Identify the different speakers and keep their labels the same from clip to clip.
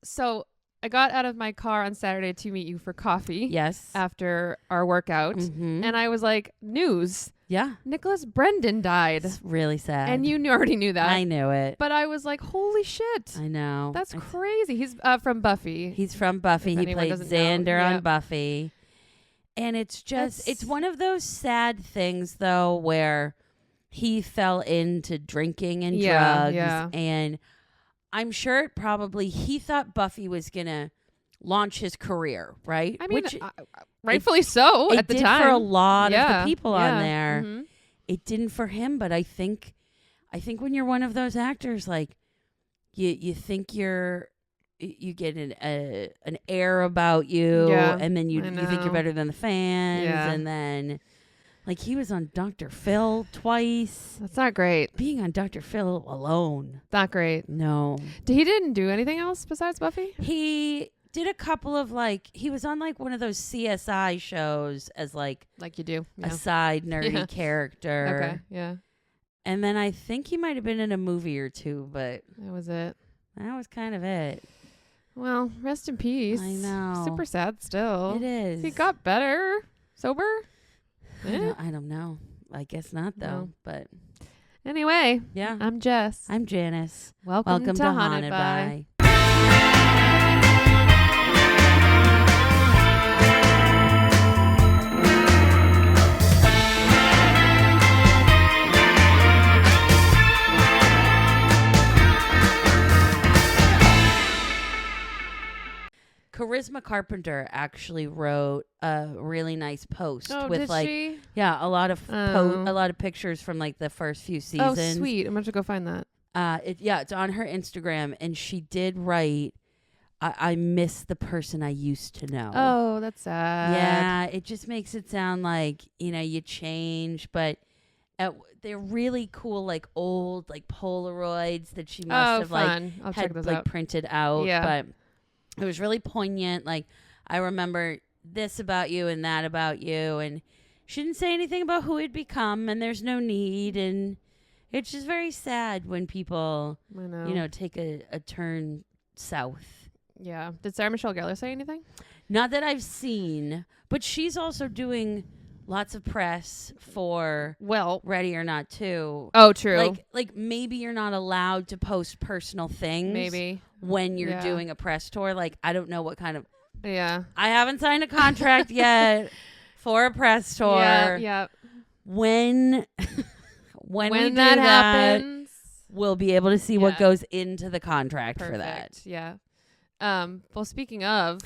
Speaker 1: So I got out of my car on Saturday to meet you for coffee.
Speaker 2: Yes.
Speaker 1: After our workout.
Speaker 2: Mm-hmm.
Speaker 1: And I was like, news.
Speaker 2: Yeah.
Speaker 1: Nicholas Brendan died.
Speaker 2: It's really sad.
Speaker 1: And you already knew that.
Speaker 2: I knew it.
Speaker 1: But I was like, holy shit.
Speaker 2: I know.
Speaker 1: That's crazy. He's from Buffy.
Speaker 2: He's from Buffy.
Speaker 1: If
Speaker 2: He
Speaker 1: anyone
Speaker 2: played
Speaker 1: doesn't know.
Speaker 2: Xander on
Speaker 1: Yep.
Speaker 2: Buffy. And it's just, it's one of those sad things, though, where he fell into drinking and drugs.
Speaker 1: Yeah.
Speaker 2: And I'm sure he thought Buffy was going to launch his career, right?
Speaker 1: I mean,
Speaker 2: Which
Speaker 1: rightfully so
Speaker 2: it
Speaker 1: at the
Speaker 2: did
Speaker 1: time.
Speaker 2: for a lot of the people on there.
Speaker 1: Mm-hmm.
Speaker 2: It didn't for him, but I think when you're one of those actors, like you think you get an air about you, and then you think you're better than the fans, and then like he was on Dr. Phil twice.
Speaker 1: That's not great.
Speaker 2: Being on Dr. Phil alone,
Speaker 1: Not great.
Speaker 2: no.
Speaker 1: He didn't do anything else besides Buffy?
Speaker 2: He did a couple of he was on like one of those CSI shows as like
Speaker 1: you do.
Speaker 2: a side nerdy character.
Speaker 1: Okay. Yeah.
Speaker 2: And then I think he might have been in a movie or two, but
Speaker 1: That was it.
Speaker 2: that was kind of it.
Speaker 1: Well, rest in peace.
Speaker 2: I know.
Speaker 1: Super sad still.
Speaker 2: It is.
Speaker 1: He got better. Sober?
Speaker 2: I don't know. I guess not, though.
Speaker 1: No.
Speaker 2: But
Speaker 1: Anyway,
Speaker 2: yeah.
Speaker 1: I'm Jess.
Speaker 2: I'm Janice.
Speaker 1: Welcome to Haunted by.
Speaker 2: Charisma Carpenter actually wrote a really nice post
Speaker 1: did
Speaker 2: with
Speaker 1: she?
Speaker 2: a lot of pictures from like the first few seasons.
Speaker 1: Oh, sweet. I'm going to go find that.
Speaker 2: It's on her Instagram, and she did write, I miss the person I used to know.
Speaker 1: Oh, that's sad.
Speaker 2: Yeah, it just makes it sound like, you change, but they're really cool, like old, like Polaroids that she must have
Speaker 1: fun. I'll check
Speaker 2: had
Speaker 1: those
Speaker 2: like
Speaker 1: out.
Speaker 2: printed out.
Speaker 1: Yeah.
Speaker 2: But it was really poignant. Like, I remember this about you and that about you, and she didn't say anything about who he'd become, and there's no need, and it's just very sad when people,
Speaker 1: I know.
Speaker 2: take a turn south.
Speaker 1: Yeah. Did Sarah Michelle Gellar say anything?
Speaker 2: Not that I've seen, but she's also doing lots of press for Ready or Not too.
Speaker 1: Oh, true.
Speaker 2: Like maybe you're not allowed to post personal things.
Speaker 1: Maybe.
Speaker 2: When you're doing a press tour. Like, I don't know what kind of...
Speaker 1: Yeah.
Speaker 2: I haven't signed a contract yet for a press tour.
Speaker 1: Yeah.
Speaker 2: When we do
Speaker 1: that happens,
Speaker 2: we'll be able to see what goes into the contract for that.
Speaker 1: Yeah. Well, speaking of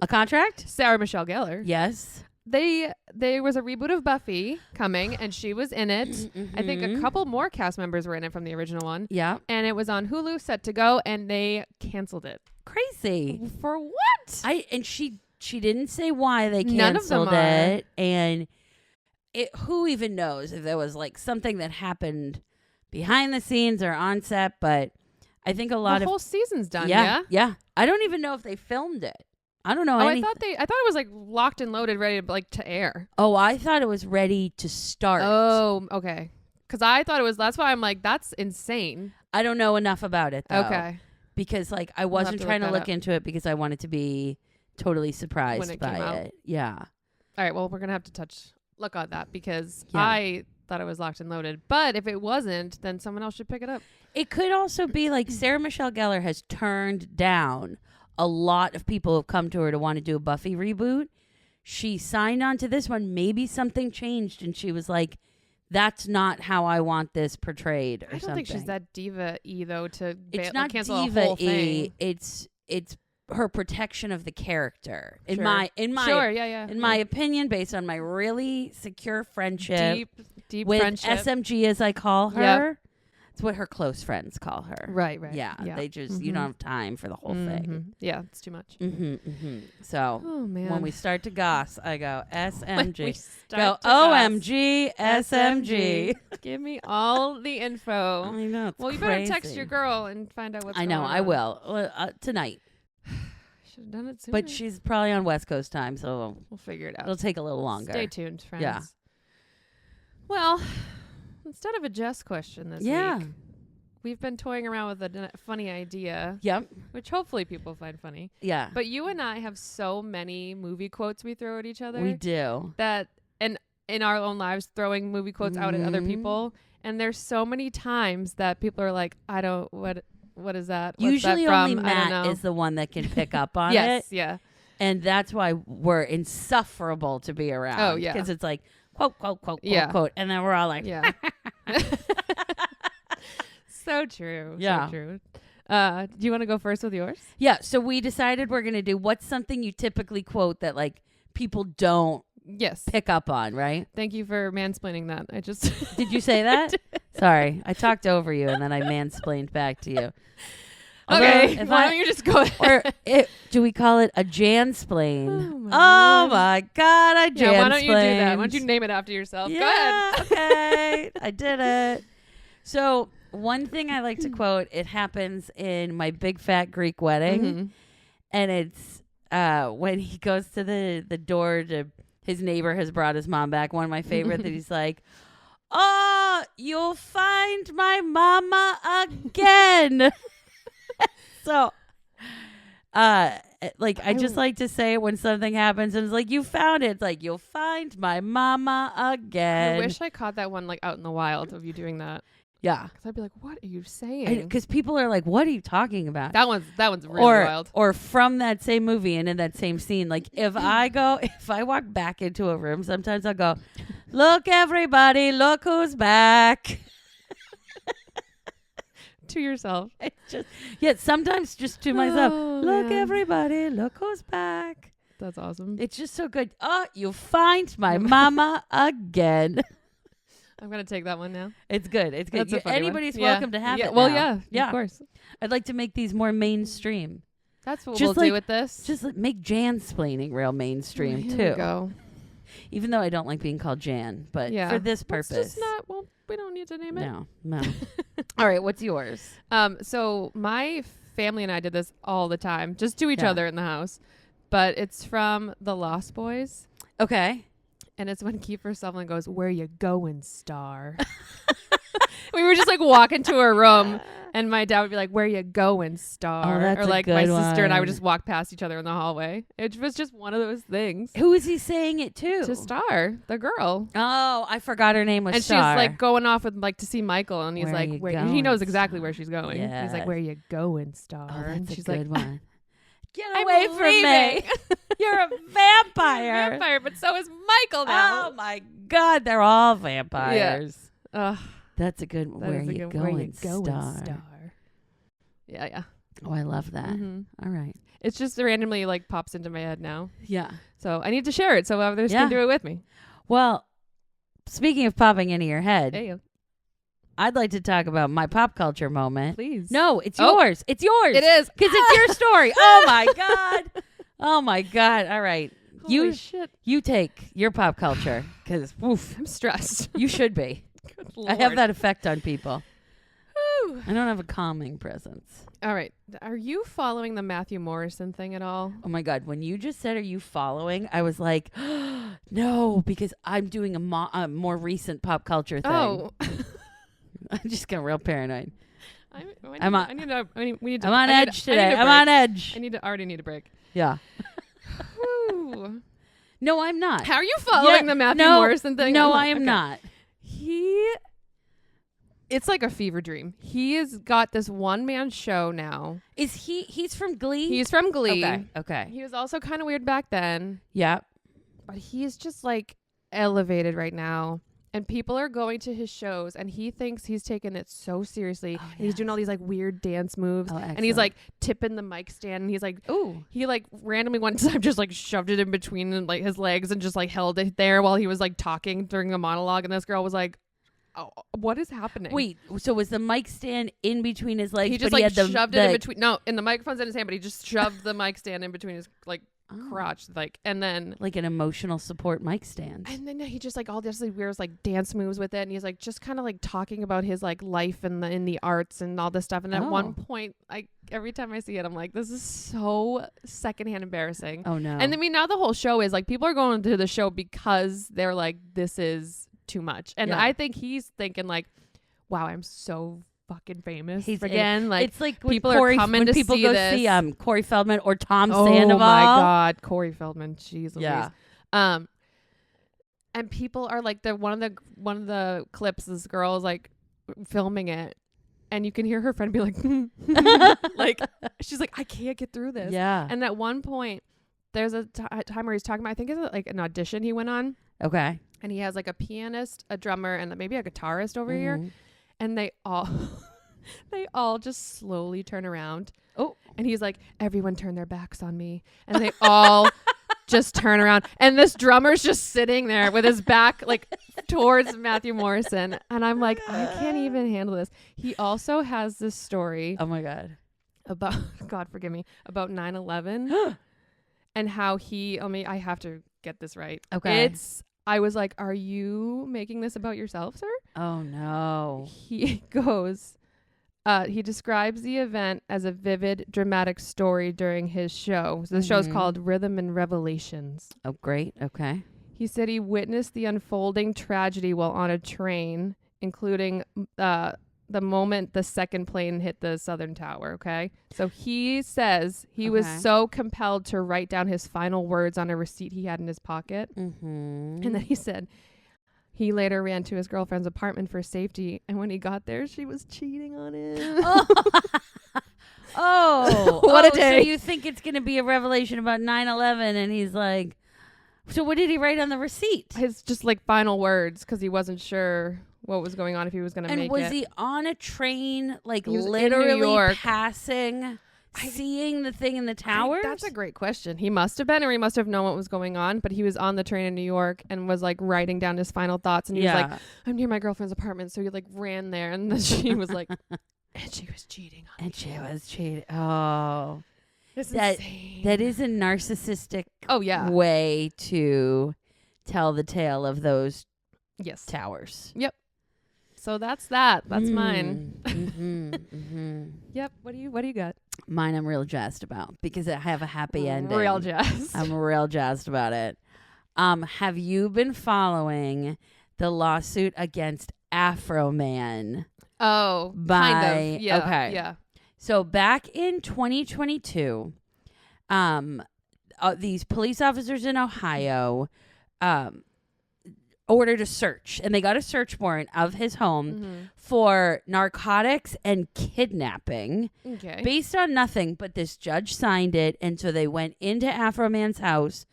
Speaker 2: A contract?
Speaker 1: Sarah Michelle Gellar,
Speaker 2: Yes.
Speaker 1: there was a reboot of Buffy coming, and she was in it.
Speaker 2: Mm-hmm.
Speaker 1: I think a couple more cast members were in it from the original one.
Speaker 2: Yeah.
Speaker 1: And it was on Hulu, set to go, and they canceled it.
Speaker 2: Crazy.
Speaker 1: For what?
Speaker 2: She didn't say why they canceled
Speaker 1: None of them
Speaker 2: it, and who even knows if there was like something that happened behind the scenes or on set, but I think a lot
Speaker 1: the
Speaker 2: of
Speaker 1: whole season's done. Yeah.
Speaker 2: I don't even know if they filmed it. I don't know.
Speaker 1: I thought it was like locked and loaded, ready to to air.
Speaker 2: Oh, I thought it was ready to start.
Speaker 1: Oh, okay. Because I thought it was. That's why I'm like, that's insane.
Speaker 2: I don't know enough about it though.
Speaker 1: Okay.
Speaker 2: Because like I wasn't trying to look into it because I wanted to be totally surprised by it. Yeah.
Speaker 1: All right. Well, we're gonna have to look at that because I thought it was locked and loaded. But if it wasn't, then someone else should pick it up.
Speaker 2: It could also be like Sarah Michelle Gellar has turned down a lot of people who have come to her to want to do a Buffy reboot. She signed on to this one. Maybe something changed and she was like, that's not how I want this portrayed or something.
Speaker 1: I don't think she's that diva-y though to
Speaker 2: it's not
Speaker 1: cancel a whole thing.
Speaker 2: It's her protection of the character. In
Speaker 1: Sure.
Speaker 2: my
Speaker 1: my
Speaker 2: opinion, based on my really secure friendship
Speaker 1: deep
Speaker 2: with
Speaker 1: friendship.
Speaker 2: SMG as I call her. It's what her close friends call her.
Speaker 1: Right.
Speaker 2: Yeah. They just you don't have time for the whole thing.
Speaker 1: Yeah, it's too much.
Speaker 2: So
Speaker 1: Oh man.
Speaker 2: when we start to goss, I go SMG.
Speaker 1: We
Speaker 2: Go
Speaker 1: start to
Speaker 2: OMG SMG.
Speaker 1: Give me all the info.
Speaker 2: I know. It's
Speaker 1: Well, you
Speaker 2: crazy.
Speaker 1: better text your girl and find out what's
Speaker 2: I
Speaker 1: going
Speaker 2: know.
Speaker 1: on.
Speaker 2: I will tonight.
Speaker 1: Should have done it sooner.
Speaker 2: But she's probably on West Coast time, so
Speaker 1: we'll figure it out.
Speaker 2: it'll take a little longer.
Speaker 1: Stay tuned, friends.
Speaker 2: Yeah.
Speaker 1: Well, instead of a Jess question this week, we've been toying around with a funny idea.
Speaker 2: Yep.
Speaker 1: Which hopefully people find funny.
Speaker 2: Yeah.
Speaker 1: But you and I have so many movie quotes we throw at each other.
Speaker 2: We do.
Speaker 1: That, and in our own lives, throwing movie quotes out at other people. And there's so many times that people are like, what is that? What's
Speaker 2: Usually
Speaker 1: that from?
Speaker 2: only Matt is the one that can pick up on
Speaker 1: yes,
Speaker 2: it.
Speaker 1: yeah.
Speaker 2: And that's why we're insufferable to be around.
Speaker 1: Oh, yeah.
Speaker 2: Because it's like, quote, quote, quote,
Speaker 1: yeah.
Speaker 2: quote, quote. And then we're all like,
Speaker 1: yeah. So true.
Speaker 2: Yeah.
Speaker 1: So true. Do you want to go first with yours?
Speaker 2: Yeah. So we decided we're going to do what's something you typically quote that like people don't pick up on, right?
Speaker 1: Thank you for mansplaining that. I just
Speaker 2: Did you say that? Sorry. I talked over you and then I mansplained back to you.
Speaker 1: Okay. Why don't you just go ahead?
Speaker 2: Or do we call it a jansplain?
Speaker 1: Oh
Speaker 2: my God. I jansplained.
Speaker 1: Yeah, why don't you do that? Why don't you name it after yourself?
Speaker 2: Yeah,
Speaker 1: Go ahead.
Speaker 2: Okay. I did it. So one thing I like to quote, it happens in my big fat Greek wedding.
Speaker 1: Mm-hmm.
Speaker 2: And it's when he goes to the door to his neighbor has brought his mom back. One of my favorite that he's like, "Oh, you'll find my mama again." So, like I just like to say it when something happens and it's like, "You found it." It's like, "You'll find my mama again."
Speaker 1: I wish I caught that one like out in the wild of you doing that.
Speaker 2: Yeah,
Speaker 1: because I'd be like, "What are you saying?"
Speaker 2: Because people are like, "What are you talking about?"
Speaker 1: That one's really wild.
Speaker 2: Or from that same movie and in that same scene, like if I walk back into a room, sometimes I'll go, "Look, everybody, look who's back."
Speaker 1: To yourself.
Speaker 2: Sometimes just to myself.
Speaker 1: Oh,
Speaker 2: Look,
Speaker 1: man.
Speaker 2: Everybody, look who's back.
Speaker 1: That's awesome.
Speaker 2: It's just so good. Oh, you'll find my mama again.
Speaker 1: I'm going to take that one now.
Speaker 2: It's good. It's good.
Speaker 1: That's a funny
Speaker 2: Anybody's
Speaker 1: one.
Speaker 2: welcome to have
Speaker 1: yeah.
Speaker 2: it
Speaker 1: Well,
Speaker 2: now.
Speaker 1: yeah, of course.
Speaker 2: I'd like to make these more mainstream.
Speaker 1: That's what
Speaker 2: Just
Speaker 1: we'll do with this.
Speaker 2: Just make Jansplaining real mainstream,
Speaker 1: Here
Speaker 2: too.
Speaker 1: we go.
Speaker 2: Even though I don't like being called Jan, but for this purpose.
Speaker 1: It's just not, well, we don't need to name it.
Speaker 2: No. All right, what's yours?
Speaker 1: So my family and I did this all the time, just to each other in the house. But it's from The Lost Boys.
Speaker 2: Okay.
Speaker 1: And it's when Kiefer Sutherland goes, "Where you going, star?" We were just like walking to her room, and my dad would be like, "Where you going, star?"
Speaker 2: Oh, that's
Speaker 1: or
Speaker 2: a
Speaker 1: like
Speaker 2: good
Speaker 1: my sister and I would
Speaker 2: one.
Speaker 1: just walk past each other in the hallway. It was just one of those things.
Speaker 2: Who is he saying it to?
Speaker 1: To Star, the girl.
Speaker 2: Oh, I forgot her name was
Speaker 1: And
Speaker 2: Star.
Speaker 1: she's like going off with like to see Michael, and he's
Speaker 2: Where
Speaker 1: like,
Speaker 2: you
Speaker 1: he
Speaker 2: going,
Speaker 1: knows exactly
Speaker 2: Star?
Speaker 1: where she's going.
Speaker 2: Yes.
Speaker 1: He's like, "Where you going, Star?"
Speaker 2: Oh,
Speaker 1: and
Speaker 2: that's
Speaker 1: she's
Speaker 2: a good
Speaker 1: like,
Speaker 2: one. Get
Speaker 1: "I'm
Speaker 2: away from me.
Speaker 1: leaving."
Speaker 2: You're a vampire.
Speaker 1: Vampire, but so is Michael now.
Speaker 2: Oh my God, they're all vampires.
Speaker 1: Ugh,
Speaker 2: That's a good one.
Speaker 1: that
Speaker 2: Where
Speaker 1: is a
Speaker 2: you
Speaker 1: good-
Speaker 2: going,
Speaker 1: where you going,
Speaker 2: Star?
Speaker 1: Yeah.
Speaker 2: Oh, I love that.
Speaker 1: Mm-hmm.
Speaker 2: All right.
Speaker 1: It's just randomly like pops into my head now.
Speaker 2: Yeah.
Speaker 1: So I need to share it so others can do it with me.
Speaker 2: Well, speaking of popping into your head,
Speaker 1: Hey,
Speaker 2: I'd like to talk about my pop culture moment.
Speaker 1: please.
Speaker 2: No, it's
Speaker 1: Oh.
Speaker 2: yours. It's yours.
Speaker 1: It is.
Speaker 2: Because it's your story. Oh, my God. Oh, my God. All right.
Speaker 1: Holy shit.
Speaker 2: You take your pop culture because, woof,
Speaker 1: I'm stressed.
Speaker 2: you should be.
Speaker 1: Good
Speaker 2: I have
Speaker 1: Lord.
Speaker 2: that effect on people.
Speaker 1: Whew.
Speaker 2: I don't have a calming presence.
Speaker 1: All right. Are you following the Matthew Morrison thing at all?
Speaker 2: Oh, my God. When you just said, "Are you following?" I was like, no, because I'm doing a more recent pop culture thing.
Speaker 1: Oh.
Speaker 2: I'm just getting real paranoid.
Speaker 1: I'm on
Speaker 2: edge today. I'm on edge.
Speaker 1: already need a break.
Speaker 2: Yeah.
Speaker 1: Whew.
Speaker 2: No, I'm not.
Speaker 1: How are you following the Matthew Morrison thing?
Speaker 2: No, I am
Speaker 1: Okay.
Speaker 2: not.
Speaker 1: It's like a fever dream. He has got this one-man show now.
Speaker 2: Is he's from Glee?
Speaker 1: He's from Glee.
Speaker 2: Okay.
Speaker 1: He was also kind of weird back then,
Speaker 2: Yeah.
Speaker 1: but he's just like elevated right now. And people are going to his shows, and he thinks he's taking it so seriously.
Speaker 2: Oh,
Speaker 1: And he's doing all these like weird dance moves,
Speaker 2: Oh,
Speaker 1: and he's
Speaker 2: excellent.
Speaker 1: like tipping the mic stand, and he's like,
Speaker 2: Ooh.
Speaker 1: he like randomly one time just like shoved it in between like his legs and just like held it there while he was like talking during a monologue. And this girl was like, "Oh, what is happening?"
Speaker 2: Wait, so was the mic stand in between his legs?
Speaker 1: He just
Speaker 2: but
Speaker 1: like
Speaker 2: he had
Speaker 1: shoved it in between. No, and the microphone's in his hand, but he just shoved the mic stand in between his like crotch, like, and then
Speaker 2: like an emotional support mic stand.
Speaker 1: and then he just like all this like weird like dance moves with it, and he's like just kind of like talking about his like life in the arts and all this stuff. And at one point, every time I see it, I'm like, this is so secondhand embarrassing.
Speaker 2: Oh no.
Speaker 1: And I mean, now the whole show is like people are going to the show because they're like, this is too much. And
Speaker 2: Yeah.
Speaker 1: I think he's thinking like, wow, I'm so fucking famous
Speaker 2: He's
Speaker 1: again. Like
Speaker 2: it's like
Speaker 1: people
Speaker 2: Corey,
Speaker 1: are coming
Speaker 2: when
Speaker 1: to
Speaker 2: people
Speaker 1: see
Speaker 2: go
Speaker 1: this.
Speaker 2: see Corey Feldman or Tom
Speaker 1: Oh
Speaker 2: Sandoval.
Speaker 1: my God, Corey Feldman. Jeez Louise.
Speaker 2: Yeah.
Speaker 1: And people are like one of the clips. This girl is like filming it, and you can hear her friend be like, like she's like, I can't get through this.
Speaker 2: Yeah.
Speaker 1: And at one point, there's a time where he's talking about, I think it's like an audition he went on.
Speaker 2: Okay.
Speaker 1: And he has like a pianist, a drummer, and maybe a guitarist over here. And they all just slowly turn around.
Speaker 2: Oh.
Speaker 1: And he's like, everyone turn their backs on me. And they all just turn around. And this drummer's just sitting there with his back like towards Matthew Morrison. And I'm like, I can't even handle this. He also has this story.
Speaker 2: Oh my God.
Speaker 1: About, God forgive me, about 9/11 and how I have to get this right.
Speaker 2: Okay.
Speaker 1: I was like, are you making this about yourself, sir?
Speaker 2: Oh no.
Speaker 1: He goes, he describes the event as a vivid, dramatic story during his show. So the show's called Rhythm and Revelations.
Speaker 2: Oh, great. Okay.
Speaker 1: He said he witnessed the unfolding tragedy while on a train, including the moment the second plane hit the Southern Tower. Okay. So he says he was so compelled to write down his final words on a receipt he had in his pocket. And then he said he later ran to his girlfriend's apartment for safety. And when he got there, she was cheating on him. What a day.
Speaker 2: So you think it's going to be a revelation about 9/11 and he's like, so what did he write on the receipt?
Speaker 1: His just like final words, because he wasn't sure what was going on, if he was going to make it.
Speaker 2: And was he on a train, like
Speaker 1: He was
Speaker 2: literally
Speaker 1: in New York.
Speaker 2: passing, seeing the thing in the towers?
Speaker 1: That's a great question. He must have been, or he must have known what was going on, but he was on the train in New York and was like writing down his final thoughts. And he was like, I'm near my girlfriend's apartment. So he like ran there, and then she was like, and she was cheating on me.
Speaker 2: And she was cheating. Oh.
Speaker 1: It's insane.
Speaker 2: That is a narcissistic way to tell the tale of those towers.
Speaker 1: Yep. So that's that. That's mine. Yep. What do you got?
Speaker 2: Mine I'm real jazzed about because I have a happy ending.
Speaker 1: Real jazzed.
Speaker 2: I'm real jazzed about it. Have you been following the lawsuit against Afroman?
Speaker 1: Oh, kind of. Yeah.
Speaker 2: Okay.
Speaker 1: Yeah.
Speaker 2: So back in 2022, these police officers in Ohio ordered a search, and they got a search warrant of his home for narcotics and kidnapping based on nothing, but this judge signed it. And so they went into Afroman's house,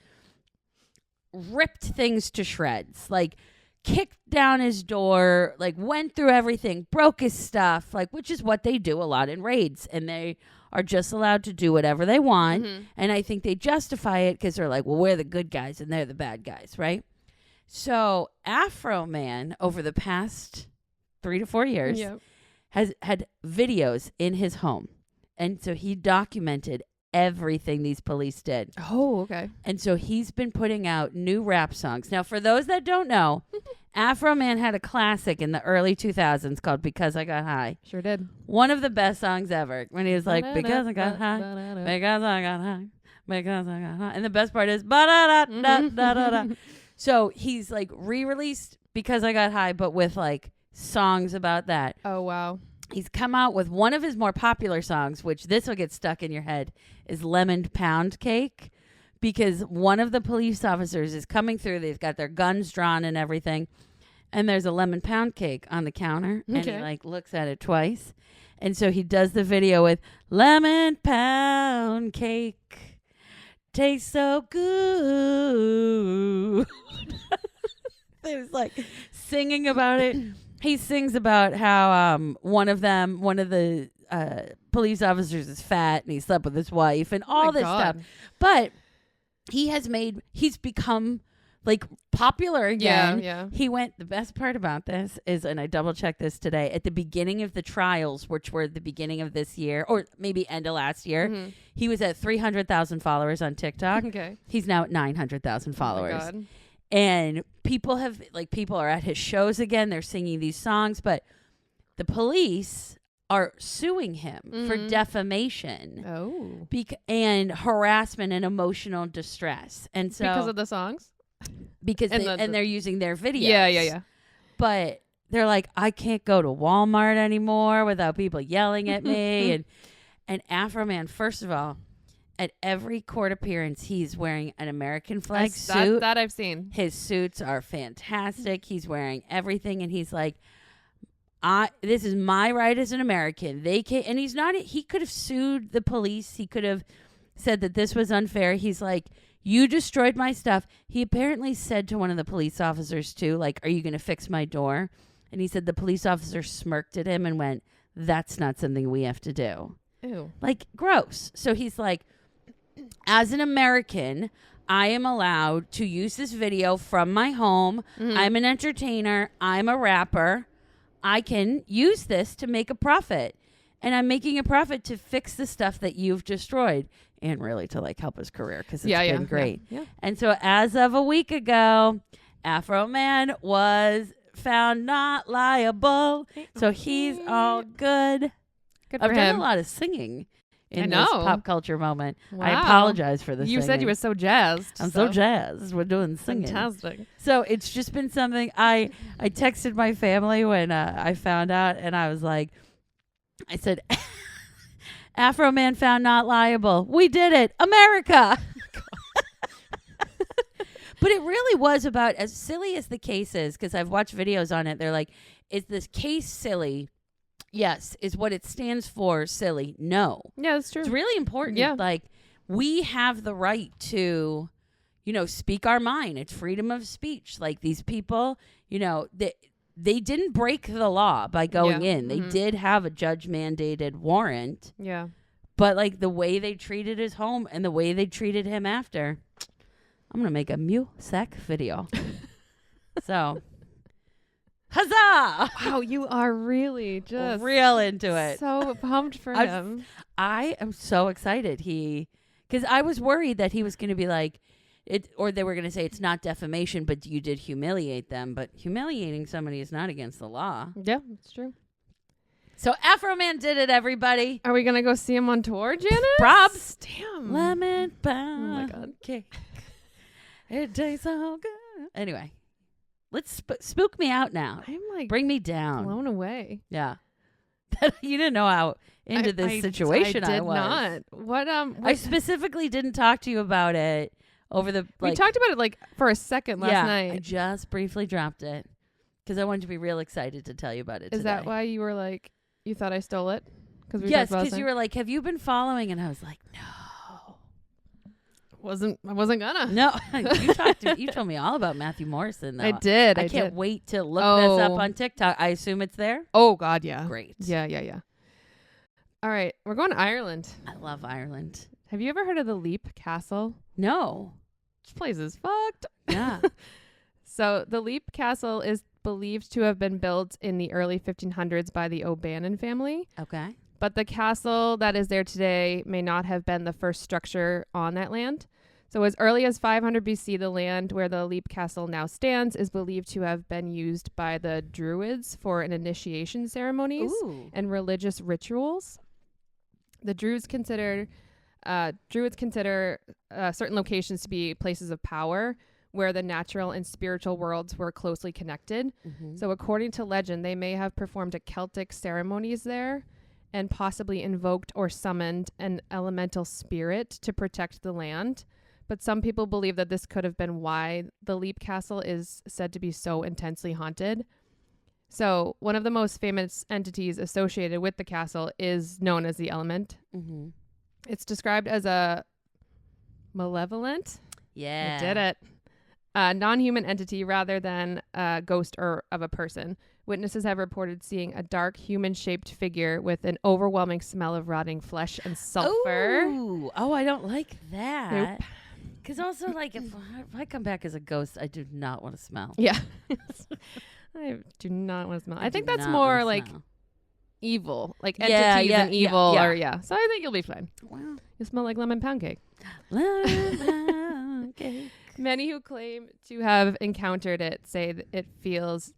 Speaker 2: ripped things to shreds, like kicked down his door, like went through everything, broke his stuff, like, which is what they do a lot in raids. And they are just allowed to do whatever they want. And I think they justify it because they're like, well, we're the good guys and they're the bad guys, right? So Afroman, over the past 3 to 4 years, has had videos in his home. And so he documented everything these police did.
Speaker 1: Oh, okay.
Speaker 2: And so he's been putting out new rap songs. Now, for those that don't know, Afroman had a classic in the early 2000s called Because I Got High.
Speaker 1: Sure did.
Speaker 2: One of the best songs ever. When he was like, because I got high, because I got high, because I got high. And the best part is, ba-da-da-da-da-da-da. So he's like re-released Because I Got High, but with like songs about that.
Speaker 1: Oh, wow.
Speaker 2: He's come out with one of his more popular songs, which this will get stuck in your head, is Lemon Pound Cake. Because one of the police officers is coming through. They've got their guns drawn and everything. And there's a lemon pound cake on the counter. And he like looks at it twice. And so he does the video with lemon pound cake. Tastes so good. He was like singing about it. He sings about how one of the police officers is fat and he slept with his wife and all this stuff. But he's become like popular again.
Speaker 1: Yeah.
Speaker 2: The best part about this is, and I double checked this today, at the beginning of the trials, which were the beginning of this year, or maybe end of last year, he was at 300,000 followers on TikTok.
Speaker 1: Okay.
Speaker 2: He's now at 900,000 followers.
Speaker 1: Oh my God.
Speaker 2: And people are at his shows again. They're singing these songs, but the police are suing him for defamation.
Speaker 1: Oh.
Speaker 2: And harassment and emotional distress. And so
Speaker 1: because of the songs?
Speaker 2: Because they're using their videos.
Speaker 1: Yeah.
Speaker 2: But they're like, I can't go to Walmart anymore without people yelling at me. And Afroman, first of all, at every court appearance, he's wearing an American flag suit.
Speaker 1: That I've seen.
Speaker 2: His suits are fantastic. He's wearing everything, and he's like, this is my right as an American. They can't, and he's not. He could have sued the police. He could have said that this was unfair. He's like, you destroyed my stuff. He apparently said to one of the police officers too, like, are you going to fix my door? And he said the police officer smirked at him and went, that's not something we have to do.
Speaker 1: Ew.
Speaker 2: Like, gross. So he's like, as an American, I am allowed to use this video from my home. Mm-hmm. I'm an entertainer. I'm a rapper. I can use this to make a profit. And I'm making a profit to fix the stuff that you've destroyed and really to like help his career because it's been great. Yeah. And so as of a week ago, Afroman was found not liable. So he's all good.
Speaker 1: Good for
Speaker 2: I've
Speaker 1: him.
Speaker 2: done a lot of singing in this pop culture moment.
Speaker 1: Wow.
Speaker 2: I apologize for the
Speaker 1: You
Speaker 2: singing.
Speaker 1: said you were so jazzed.
Speaker 2: I'm so jazzed. We're doing singing.
Speaker 1: Fantastic.
Speaker 2: So it's just been something. I texted my family when I found out, and I was like, I said, Afroman found not liable. We did it. America. But it really was about, as silly as the case is, because I've watched videos on it, they're like, is this case silly? Yes. Is what it stands for silly? No.
Speaker 1: Yeah, that's true.
Speaker 2: It's really important. Yeah. Like, we have the right to, speak our mind. It's freedom of speech. Like, these people, they didn't break the law by going in. They did have a judge-mandated warrant.
Speaker 1: Yeah.
Speaker 2: But, like, the way they treated his home and the way they treated him after, I'm going to make a music video. So, huzzah!
Speaker 1: Wow, you are really just
Speaker 2: real into it.
Speaker 1: So pumped for him.
Speaker 2: I am so excited. Because I was worried that he was going to be like, or they were going to say it's not defamation, but you did humiliate them. But humiliating somebody is not against the law.
Speaker 1: Yeah, it's true.
Speaker 2: So Afroman did it, everybody.
Speaker 1: Are we going to go see him on tour, Janice?
Speaker 2: Probs.
Speaker 1: Damn.
Speaker 2: Lemon pie.
Speaker 1: Oh, my God.
Speaker 2: Cake. It tastes so good. Anyway, let's spook me out now.
Speaker 1: I'm like,
Speaker 2: bring me down.
Speaker 1: Blown away.
Speaker 2: Yeah. You didn't know how into this situation I was.
Speaker 1: I did not. What
Speaker 2: I specifically didn't talk to you about it over the.
Speaker 1: We talked about it for a second last night.
Speaker 2: I just briefly dropped it because I wanted to be real excited to tell you about it.
Speaker 1: Is
Speaker 2: today.
Speaker 1: that why you were like, you thought I stole it?
Speaker 2: Yes, because you were like, have you been following? And I was like, no.
Speaker 1: I wasn't gonna.
Speaker 2: No, you told me all about Matthew Morrison, though.
Speaker 1: I did.
Speaker 2: I can't wait to look this up on TikTok. I assume it's there?
Speaker 1: Oh, God, yeah.
Speaker 2: Great.
Speaker 1: Yeah. All right, we're going to Ireland.
Speaker 2: I love Ireland.
Speaker 1: Have you ever heard of the Leap Castle?
Speaker 2: No.
Speaker 1: This place is fucked.
Speaker 2: Yeah.
Speaker 1: So the Leap Castle is believed to have been built in the early 1500s by the O'Bannon family.
Speaker 2: Okay.
Speaker 1: But the castle that is there today may not have been the first structure on that land. So as early as 500 BC, the land where the Leap Castle now stands is believed to have been used by the Druids for an initiation ceremonies and religious rituals. The Druids consider certain locations to be places of power where the natural and spiritual worlds were closely connected. Mm-hmm. So according to legend, they may have performed Celtic ceremonies there and possibly invoked or summoned an elemental spirit to protect the land. But some people believe that this could have been why the Leap Castle is said to be so intensely haunted. So one of the most famous entities associated with the castle is known as the Element. Mm-hmm. It's described as a malevolent.
Speaker 2: Yeah.
Speaker 1: I did it. Non-human entity rather than a ghost or of a person. Witnesses have reported seeing a dark human-shaped figure with an overwhelming smell of rotting flesh and sulfur.
Speaker 2: Ooh. Oh, I don't like that.
Speaker 1: Nope.
Speaker 2: Because also, like, if I come back as a ghost, I do not want to smell.
Speaker 1: Yeah. I do not want to smell. I think that's more like evil. Like entities and evil. Yeah. So I think you'll be fine.
Speaker 2: Wow.
Speaker 1: You smell like lemon pound cake.
Speaker 2: Lemon pound cake.
Speaker 1: Many who claim to have encountered it say that it feels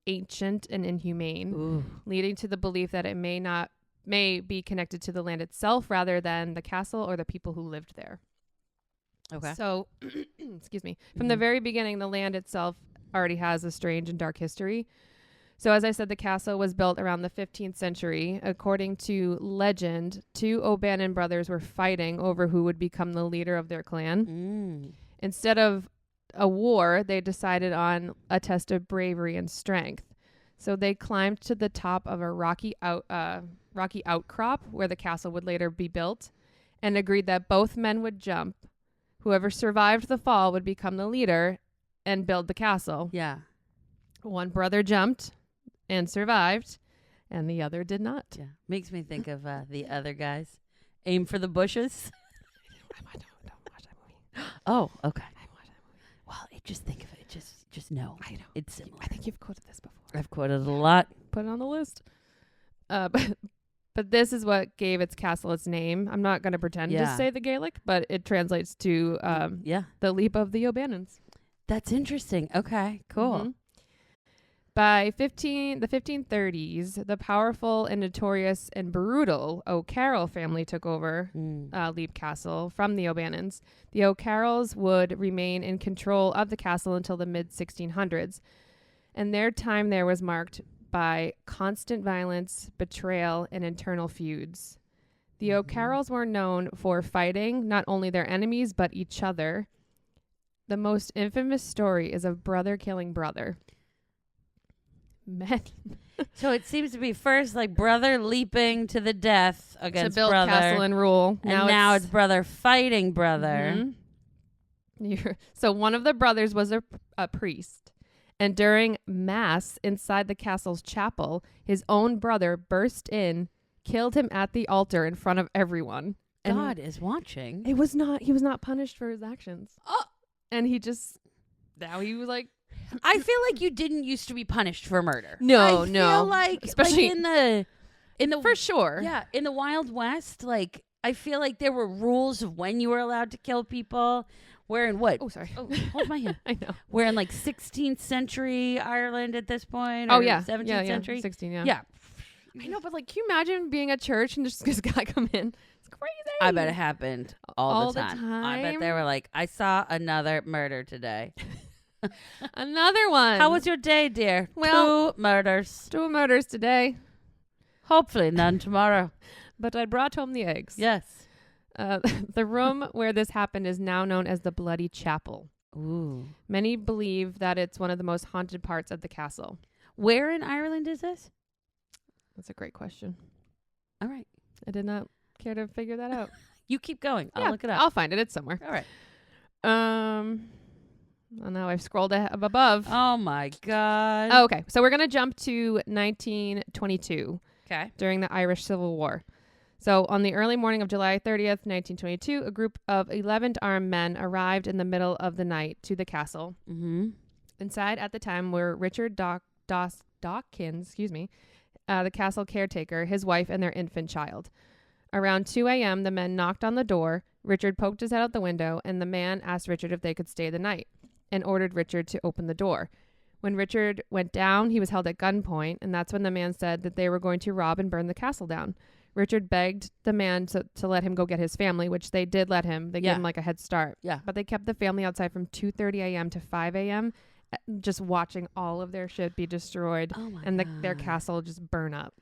Speaker 1: ancient and inhumane, leading to the belief that it may be connected to the land itself rather than the castle or the people who lived there.
Speaker 2: Okay.
Speaker 1: So, excuse me. From the very beginning, the land itself already has a strange and dark history. So as I said, the castle was built around the 15th century. According to legend, 2 O'Bannon brothers were fighting over who would become the leader of their clan. Instead of a war, they decided on a test of bravery and strength. So they climbed to the top of a rocky outcrop where the castle would later be built, and agreed that both men would jump. Whoever survived the fall would become the leader and build the castle.
Speaker 2: Yeah.
Speaker 1: One brother jumped and survived, and the other did not.
Speaker 2: Yeah. Makes me think of the other guys. Aim for the bushes.
Speaker 1: I don't watch that movie.
Speaker 2: Oh, okay.
Speaker 1: I watch that movie.
Speaker 2: Well, just think of it. Just know.
Speaker 1: I know.
Speaker 2: It's similar.
Speaker 1: I think you've quoted this before.
Speaker 2: I've quoted it a lot.
Speaker 1: Put it on the list. But this is what gave its castle its name. I'm not going to pretend to say the Gaelic, but it translates to the Leap of the O'Bannons.
Speaker 2: That's interesting. Okay, cool.
Speaker 1: Mm-hmm. By the 1530s, the powerful and notorious and brutal O'Carroll family took over Leap Castle from the O'Bannons. The O'Carrolls would remain in control of the castle until the mid-1600s, and their time there was marked by constant violence, betrayal, and internal feuds. The O'Carrolls were known for fighting not only their enemies, but each other. The most infamous story is of brother killing brother. Men.
Speaker 2: So it seems to be first like brother leaping to the death against
Speaker 1: to build
Speaker 2: brother.
Speaker 1: castle and rule.
Speaker 2: And now it's brother fighting brother.
Speaker 1: So one of the brothers was a priest. And during mass inside the castle's chapel, his own brother burst in, killed him at the altar in front of everyone.
Speaker 2: God is watching.
Speaker 1: He was not punished for his actions. Oh. And he was like,
Speaker 2: I feel like you didn't used to be punished for murder.
Speaker 1: No.
Speaker 2: I feel like,
Speaker 1: especially
Speaker 2: like in the
Speaker 1: for sure.
Speaker 2: Yeah, in the Wild West, like I feel like there were rules of when you were allowed to kill people. We're in what?
Speaker 1: Oh, sorry.
Speaker 2: Oh, hold my hand.
Speaker 1: I know.
Speaker 2: We're in like 16th century Ireland at this point.
Speaker 1: Oh yeah,
Speaker 2: 17th century.
Speaker 1: 16. Yeah.
Speaker 2: Yeah.
Speaker 1: I know, but like, can you imagine being at church and just this guy come in? It's crazy.
Speaker 2: I bet it happened all the time. I bet
Speaker 1: time?
Speaker 2: they were like, I saw another murder today.
Speaker 1: Another one.
Speaker 2: How was your day, dear?
Speaker 1: Well,
Speaker 2: 2 murders.
Speaker 1: 2 murders today.
Speaker 2: Hopefully none tomorrow.
Speaker 1: But I brought home the eggs.
Speaker 2: Yes.
Speaker 1: The room where this happened is now known as the Bloody Chapel.
Speaker 2: Ooh.
Speaker 1: Many believe that it's one of the most haunted parts of the castle.
Speaker 2: Where in Ireland is this?
Speaker 1: That's a great question.
Speaker 2: All right.
Speaker 1: I did not care to figure that out.
Speaker 2: You keep going. I'll look it up.
Speaker 1: I'll find it. It's somewhere.
Speaker 2: All right.
Speaker 1: Well, now I've scrolled above.
Speaker 2: Oh, my God.
Speaker 1: Oh, okay. So we're going to jump to 1922.
Speaker 2: Okay.
Speaker 1: During the Irish Civil War. So on the early morning of July 30th, 1922, a group of 11 armed men arrived in the middle of the night to the castle.
Speaker 2: Mm-hmm.
Speaker 1: Inside at the time were Richard Dawkins, the castle caretaker, his wife, and their infant child. Around 2 a.m., the men knocked on the door. Richard poked his head out the window, and the man asked Richard if they could stay the night and ordered Richard to open the door. When Richard went down, he was held at gunpoint, and that's when the man said that they were going to rob and burn the castle down. Richard begged the man to let him go get his family, which they did let him. They gave him like a head start.
Speaker 2: Yeah.
Speaker 1: But they kept the family outside from 2:30 a.m. to 5 a.m., just watching all of their shit be destroyed and their castle just burn up.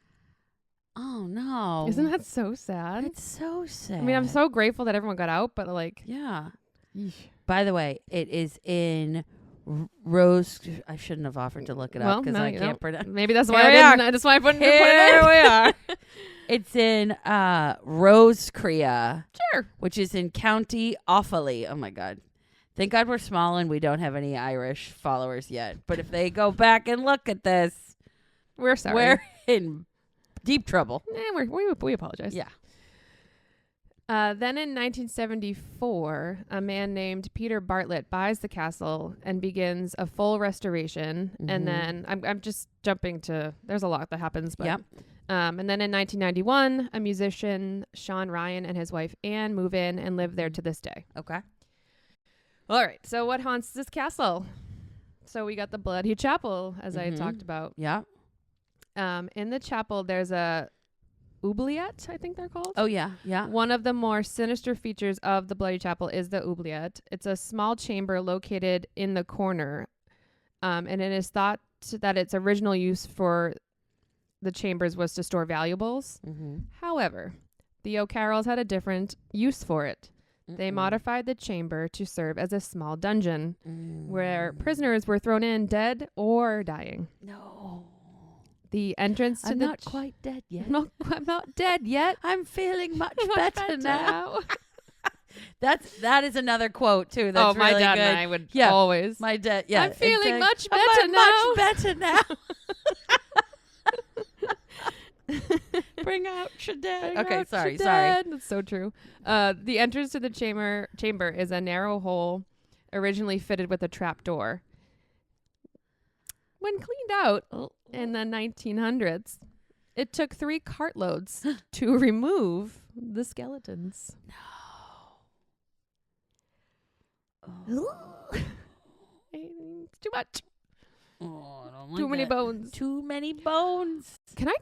Speaker 2: Oh, no.
Speaker 1: Isn't that so sad?
Speaker 2: It's so sad.
Speaker 1: I mean, I'm so grateful that everyone got out, but like...
Speaker 2: Yeah.
Speaker 1: Eesh.
Speaker 2: By the way, it is in... Rose, I shouldn't have offered to look it up because I can't pronounce.
Speaker 1: Maybe that's why I didn't. That's why I put it. Here
Speaker 2: we are. It's in Roscrea,
Speaker 1: sure,
Speaker 2: which is in County Offaly. Oh my God! Thank God we're small and we don't have any Irish followers yet. But if they go back and look at this,
Speaker 1: we're sorry.
Speaker 2: We're in deep trouble.
Speaker 1: We apologize.
Speaker 2: Yeah.
Speaker 1: Then in 1974, a man named Peter Bartlett buys the castle and begins a full restoration. Mm-hmm. And then I'm just jumping to, there's a lot that happens. But,
Speaker 2: yep.
Speaker 1: And then in 1991, a musician, Sean Ryan, and his wife Anne move in and live there to this day.
Speaker 2: Okay.
Speaker 1: All right. So what haunts this castle? So we got the Bloody Chapel, as I had talked about.
Speaker 2: Yeah.
Speaker 1: In the chapel, there's a oubliette, I think they're called.
Speaker 2: Oh, yeah. Yeah.
Speaker 1: One of the more sinister features of the Bloody Chapel is the oubliette. It's a small chamber located in the corner, and it is thought that its original use for the chambers was to store valuables. However, the O'Carrolls had a different use for it. They modified the chamber to serve as a small dungeon where prisoners were thrown in dead or dying.
Speaker 2: No.
Speaker 1: The entrance to
Speaker 2: I'm
Speaker 1: the...
Speaker 2: not quite dead yet.
Speaker 1: I'm not dead yet.
Speaker 2: I'm feeling much better now. That is another quote too. That's
Speaker 1: my
Speaker 2: really
Speaker 1: dad
Speaker 2: good.
Speaker 1: and I would always.
Speaker 2: My dad. Yeah,
Speaker 1: I'm feeling much better
Speaker 2: I'm
Speaker 1: now.
Speaker 2: Much better now. Bring out your dad. Okay, sorry.
Speaker 1: That's so true. The entrance to the chamber is a narrow hole, originally fitted with a trap door. When cleaned out in the 1900s, it took 3 cartloads to remove the skeletons. It's too much.
Speaker 2: Oh, I don't like
Speaker 1: Too many
Speaker 2: that.
Speaker 1: bones.
Speaker 2: Too many bones.
Speaker 1: Can I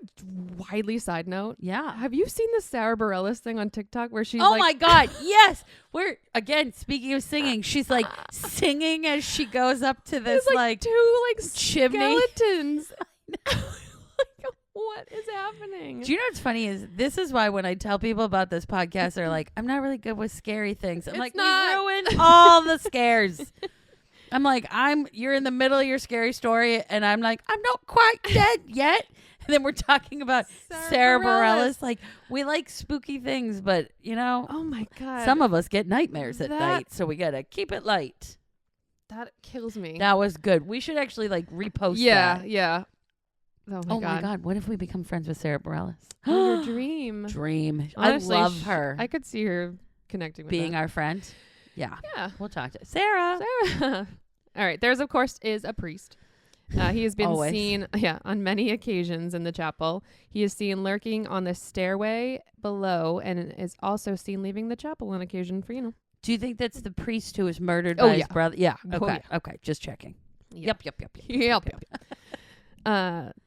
Speaker 1: widely side note?
Speaker 2: Yeah.
Speaker 1: Have you seen the Sarah Bareilles thing on TikTok where she's
Speaker 2: my God. Yes. We're, again, speaking of singing, she's like singing as she goes up to this like
Speaker 1: 2
Speaker 2: chimney.
Speaker 1: skeletons. What is happening?
Speaker 2: Do you know what's funny is this is why when I tell people about this podcast, they're like, I'm not really good with scary things. I'm
Speaker 1: It's
Speaker 2: like,
Speaker 1: not.
Speaker 2: we ruined all the scares. I'm like, you're in the middle of your scary story, and I'm like, I'm not quite dead yet. And then we're talking about Sarah Bareilles. Like, we like spooky things, but,
Speaker 1: oh my God.
Speaker 2: some of us get nightmares at night, so we got to keep it light.
Speaker 1: That kills me.
Speaker 2: That was good. We should actually, repost that.
Speaker 1: Yeah. Oh my God.
Speaker 2: What if we become friends with Sarah Bareilles?
Speaker 1: Your dream.
Speaker 2: Dream.
Speaker 1: Honestly,
Speaker 2: I love her.
Speaker 1: I could see her connecting with
Speaker 2: being
Speaker 1: that.
Speaker 2: our friend. Yeah.
Speaker 1: Yeah.
Speaker 2: We'll talk to Sarah.
Speaker 1: All right. There's, of course, is a priest. He has been
Speaker 2: Always.
Speaker 1: seen on many occasions in the chapel. He is seen lurking on the stairway below and is also seen leaving the chapel on occasion for,
Speaker 2: Do you think that's the priest who was murdered by his brother? Yeah.
Speaker 1: Oh,
Speaker 2: Okay.
Speaker 1: yeah.
Speaker 2: Okay. Just checking.
Speaker 1: Yep.
Speaker 2: Yep.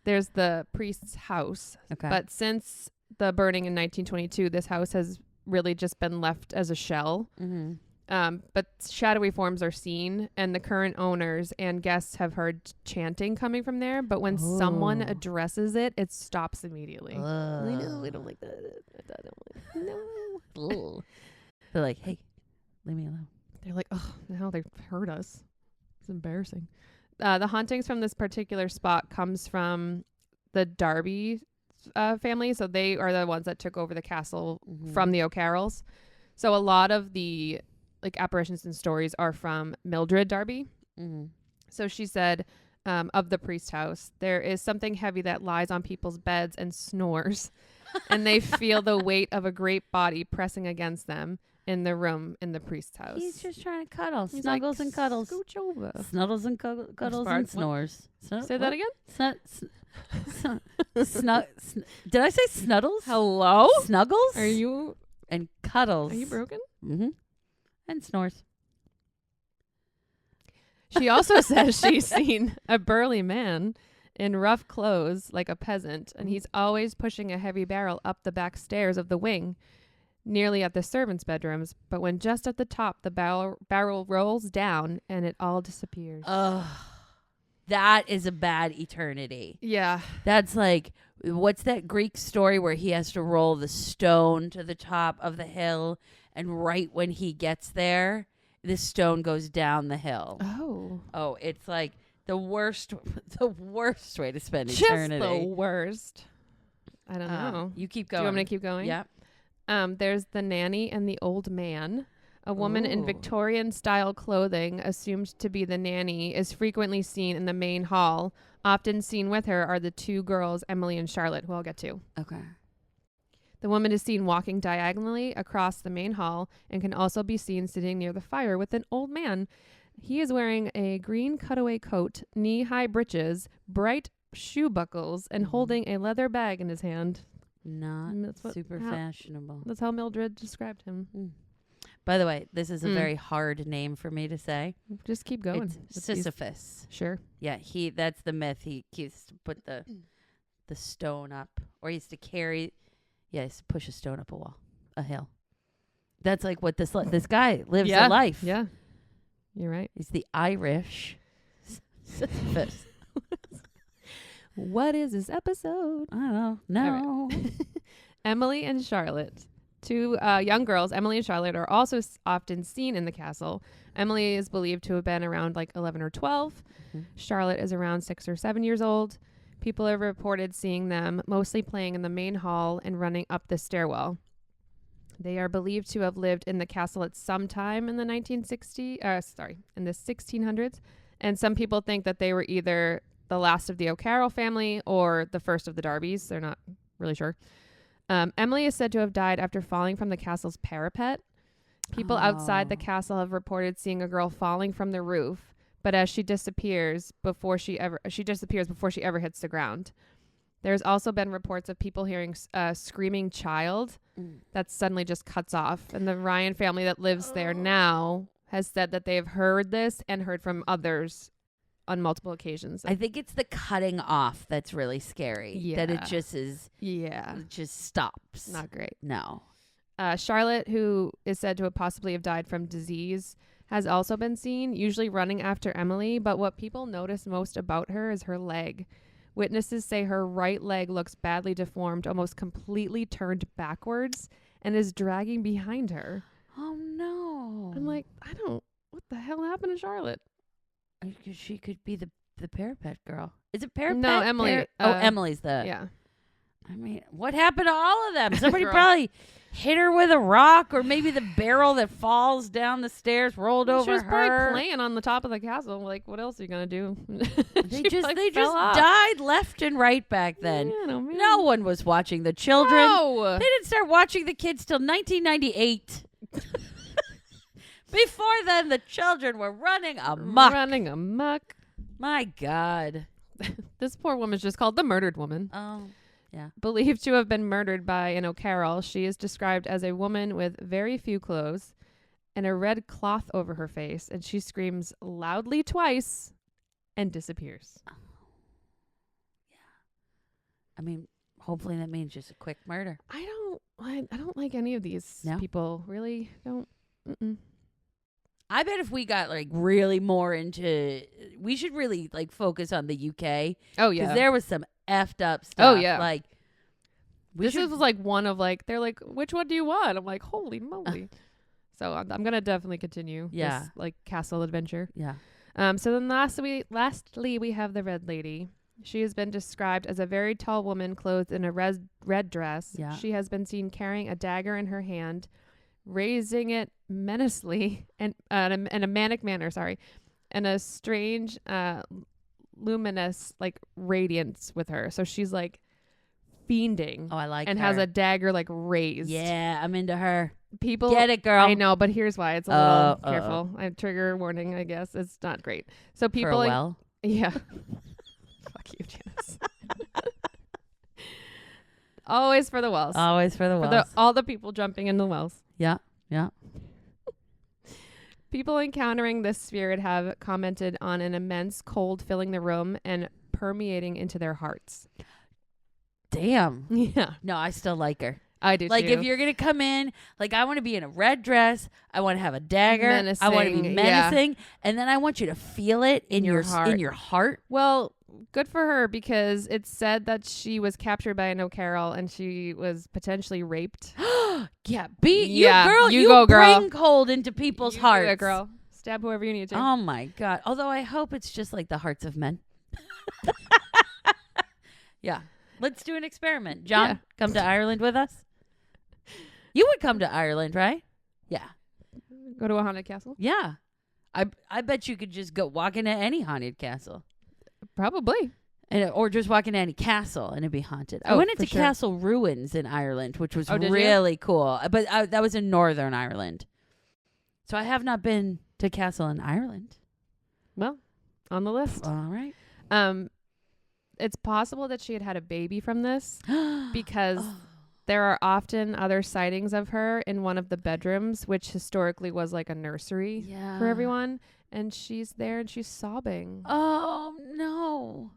Speaker 1: There's the priest's house.
Speaker 2: Okay.
Speaker 1: But since the burning in 1922, this house has really just been left as a shell.
Speaker 2: Mm-hmm.
Speaker 1: But shadowy forms are seen, and the current owners and guests have heard chanting coming from there. But when someone addresses it, it stops immediately. I know, I don't like that. No.
Speaker 2: They're like, hey, leave me alone.
Speaker 1: They're like, oh, now they've heard us. It's embarrassing. The hauntings from this particular spot comes from the Darby family. So they are the ones that took over the castle from the O'Carrolls. So a lot of the apparitions and stories are from Mildred Darby. So she said of the priest house, there is something heavy that lies on people's beds and snores, and they feel the weight of a great body pressing against them in the room in the priest's house.
Speaker 2: He's just trying to cuddle.
Speaker 1: He's
Speaker 2: Snuggles
Speaker 1: like,
Speaker 2: and cuddles.
Speaker 1: Scooch over.
Speaker 2: Snuggles and cuddles and snores.
Speaker 1: Say that again?
Speaker 2: Did I say snuddles?
Speaker 1: Hello?
Speaker 2: Snuggles?
Speaker 1: Are you
Speaker 2: and cuddles.
Speaker 1: Are you broken?
Speaker 2: Mm-hmm. And snores.
Speaker 1: She also says she's seen a burly man in rough clothes like a peasant, and he's always pushing a heavy barrel up the back stairs of the wing, nearly at the servants' bedrooms. But when just at the top, the barrel rolls down and it all disappears.
Speaker 2: Ugh. That is a bad eternity.
Speaker 1: Yeah.
Speaker 2: That's like, what's that Greek story where he has to roll the stone to the top of the hill, and right when he gets there, the stone goes down the hill. Oh, it's like the worst way to spend eternity.
Speaker 1: Just the worst. I don't know.
Speaker 2: You keep going.
Speaker 1: Do you want me to keep going?
Speaker 2: Yeah.
Speaker 1: There's the nanny and the old man. A woman in Victorian-style clothing, assumed to be the nanny, is frequently seen in the main hall. Often seen with her are the 2 girls, Emily and Charlotte, who I'll get to.
Speaker 2: Okay.
Speaker 1: The woman is seen walking diagonally across the main hall and can also be seen sitting near the fire with an old man. He is wearing a green cutaway coat, knee-high breeches, bright shoe buckles, and holding a leather bag in his hand.
Speaker 2: Not super fashionable.
Speaker 1: That's how Mildred described him.
Speaker 2: By the way, this is a very hard name for me to say.
Speaker 1: Just keep going.
Speaker 2: It's Sisyphus.
Speaker 1: Sure.
Speaker 2: Yeah, that's the myth. He used to put the stone up, or he used to carry. Yeah, he used to push a stone up a hill. That's like what this guy lives a life.
Speaker 1: Yeah, you're right.
Speaker 2: He's the Irish Sisyphus.
Speaker 1: What is this episode?
Speaker 2: I don't know. No.
Speaker 1: Right. Emily and Charlotte. Two young girls, Emily and Charlotte, are also often seen in the castle. Emily is believed to have been around like 11 or 12. Mm-hmm. Charlotte is around 6 or 7 years old. People have reported seeing them mostly playing in the main hall and running up the stairwell. They are believed to have lived in the castle at some time in the in the 1600s. And some people think that they were either the last of the O'Carroll family or the first of the Darbys. They're not really sure. Emily is said to have died after falling from the castle's parapet. People outside the castle have reported seeing a girl falling from the roof, but as she disappears before she ever hits the ground. There's also been reports of people hearing a screaming child that suddenly just cuts off. And the Ryan family that lives there now has said that they've heard this and heard from others on multiple occasions.
Speaker 2: I think it's the cutting off that's really scary. Yeah. That it just is.
Speaker 1: Yeah.
Speaker 2: It just stops.
Speaker 1: Not great.
Speaker 2: No.
Speaker 1: Charlotte, who is said to have possibly have died from disease, has also been seen, usually running after Emily. But what people notice most about her is her leg. Witnesses say her right leg looks badly deformed, almost completely turned backwards, and is dragging behind her.
Speaker 2: Oh, no.
Speaker 1: I'm like, what the hell happened to Charlotte?
Speaker 2: She could be the parapet girl. Is it parapet?
Speaker 1: No, Emily.
Speaker 2: Emily's the...
Speaker 1: Yeah.
Speaker 2: I mean, what happened to all of them? Somebody probably hit her with a rock, or maybe the barrel that falls down the stairs rolled over her.
Speaker 1: She was probably playing on the top of the castle. Like, what else are you going to do?
Speaker 2: They just died left and right back then.
Speaker 1: Man,
Speaker 2: no one was watching the children.
Speaker 1: No.
Speaker 2: They didn't start watching the kids till 1998. Before then, the children were running amok. My God.
Speaker 1: This poor woman's just called the murdered woman.
Speaker 2: Oh, yeah.
Speaker 1: Believed to have been murdered by an O'Carroll, she is described as a woman with very few clothes and a red cloth over her face, and she screams loudly twice and disappears.
Speaker 2: Oh. Yeah. I mean, hopefully that means just a quick murder.
Speaker 1: I don't like any of these people. Really don't. Mm-mm.
Speaker 2: I bet if we got like really more into, we should really like focus on the UK. Oh yeah, because there was some effed up stuff.
Speaker 1: Oh yeah,
Speaker 2: like
Speaker 1: this was like one of like they're like, which one do you want? I'm like, holy moly! So I'm gonna definitely continue.
Speaker 2: Yeah,
Speaker 1: this, like castle adventure.
Speaker 2: Yeah.
Speaker 1: So then lastly we have the Red Lady. She has been described as a very tall woman clothed in a red dress.
Speaker 2: Yeah.
Speaker 1: She has been seen carrying a dagger in her hand, raising it menacingly and in a manic manner, and a strange luminous like radiance with her. So she's like fiending.
Speaker 2: Oh, I like
Speaker 1: and
Speaker 2: her.
Speaker 1: has a dagger like raised.
Speaker 2: Yeah, I'm into her.
Speaker 1: People
Speaker 2: get it, girl.
Speaker 1: I know, but here's why. It's a little careful. I trigger warning, I guess. It's not great. So people yeah. Fuck you, Janice. Always for the wells.
Speaker 2: Always for the wells.
Speaker 1: All the people jumping in the wells.
Speaker 2: Yeah. Yeah.
Speaker 1: People encountering this spirit have commented on an immense cold filling the room and permeating into their hearts.
Speaker 2: Damn.
Speaker 1: Yeah.
Speaker 2: No, I still like her.
Speaker 1: I do
Speaker 2: like
Speaker 1: too.
Speaker 2: If you're going to come in, like I want to be in a red dress. I want to have a dagger.
Speaker 1: Menacing,
Speaker 2: I want to be menacing. Yeah. And then I want you to feel it in your heart.
Speaker 1: Well, good for her, because it's said that she was captured by an O'Carroll and she was potentially raped.
Speaker 2: Yeah. You go, girl. Bring cold into people's hearts.
Speaker 1: Do it, girl. Stab whoever you need to.
Speaker 2: Oh my God. Although I hope it's just like the hearts of men. Yeah. Let's do an experiment. John, come to Ireland with us. You would come to Ireland, right? Yeah.
Speaker 1: Go to a haunted castle?
Speaker 2: Yeah. I bet you could just go walk into any haunted castle.
Speaker 1: Probably.
Speaker 2: Or just walk into any castle and it'd be haunted. I went into Castle Ruins in Ireland, which was really cool. But that was in Northern Ireland. So I have not been to castle in Ireland.
Speaker 1: Well, on the list.
Speaker 2: All right.
Speaker 1: It's possible that she had a baby from this because there are often other sightings of her in one of the bedrooms, which historically was like a nursery for everyone. And she's there and she's sobbing.
Speaker 2: Oh, no.